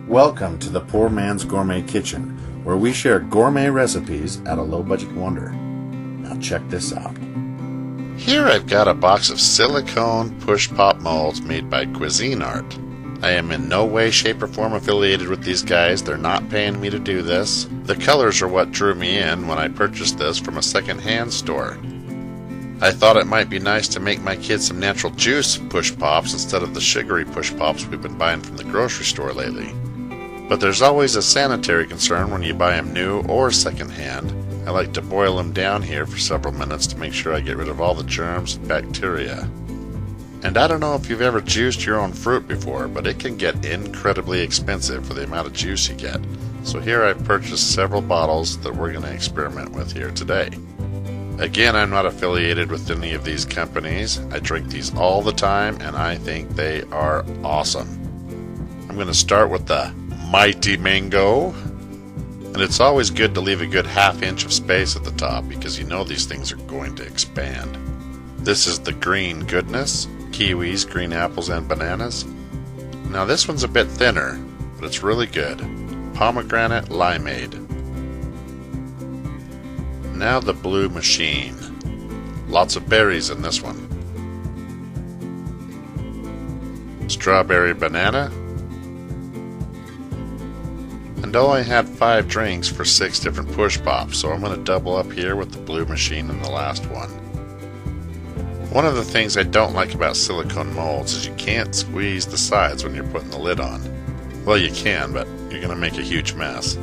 Welcome to the Poor Man's Gourmet Kitchen, where we share gourmet recipes at a low-budget wonder. Now check this out. Here I've got a box of silicone push-pop molds made by Cuisine Art. I am in no way, shape, or form affiliated with these guys. They're not paying me to do this. The colors are what drew me in when I purchased this from a second-hand store. I thought it might be nice to make my kids some natural juice push pops instead of the sugary push pops we've been buying from the grocery store lately. But there's always a sanitary concern when you buy them new or secondhand. I like to boil them down here for several minutes to make sure I get rid of all the germs and bacteria. And I don't know if you've ever juiced your own fruit before, but it can get incredibly expensive for the amount of juice you get. So here I've purchased several bottles that we're going to experiment with here today. Again, I'm not affiliated with any of these companies. I drink these all the time, and I think they are awesome. I'm going to start with the Mighty Mango. And it's always good to leave a good half-inch of space at the top because you know these things are going to expand. This is the Green Goodness, kiwis, green apples, and bananas. Now this one's a bit thinner, but it's really good. Pomegranate Limeade. Now the Blue Machine. Lots of berries in this one. Strawberry Banana. And I only had 5 drinks for 6 different push pops, so I'm going to double up here with the Blue Machine in the last one. One of the things I don't like about silicone molds is you can't squeeze the sides when you're putting the lid on. Well, you can, but you're going to make a huge mess.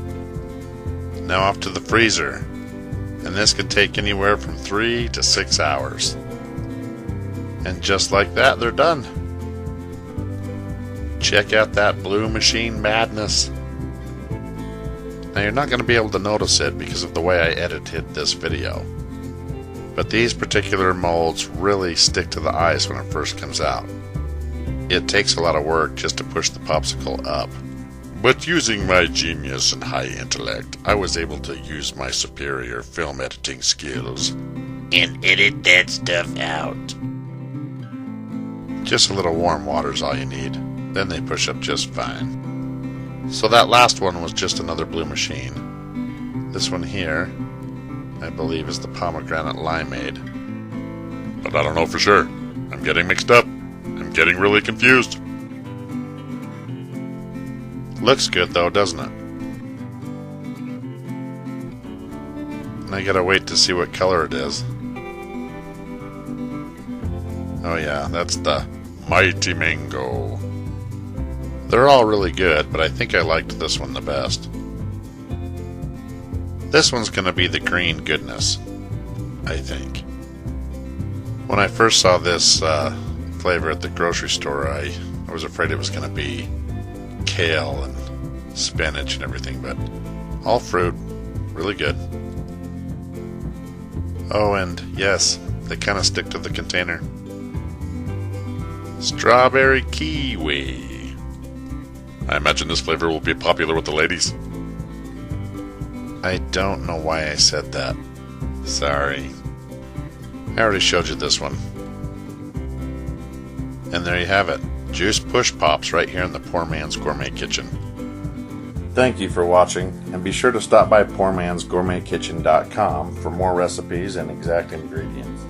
Now off to the freezer. And this could take anywhere from 3 to 6 hours. And just like that, they're done. Check out that Blue Machine madness. Now you're not going to be able to notice it because of the way I edited this video. But these particular molds really stick to the ice when it first comes out. It takes a lot of work just to push the popsicle up. But using my genius and high intellect, I was able to use my superior film editing skills and edit that stuff out. Just a little warm water is all you need. Then they push up just fine. So that last one was just another Blue Machine. This one here, I believe, is the Pomegranate Limeade. But I don't know for sure. I'm getting mixed up. I'm getting really confused. Looks good though, doesn't it? And I gotta wait to see what color it is. Oh yeah, that's the Mighty Mango. They're all really good, but I think I liked this one the best. This one's gonna be the Green Goodness, I think. When I first saw this flavor at the grocery store, I was afraid it was gonna be kale and spinach and everything, but all fruit, really good. Oh, and yes, they kind of stick to the container. Strawberry Kiwi. I imagine this flavor will be popular with the ladies. I don't know why I said that. Sorry. I already showed you this one. And there you have it. Juice push pops right here in the Poor Man's Gourmet Kitchen. Thank you for watching, and be sure to stop by PoorMansGourmetKitchen.com for more recipes and exact ingredients.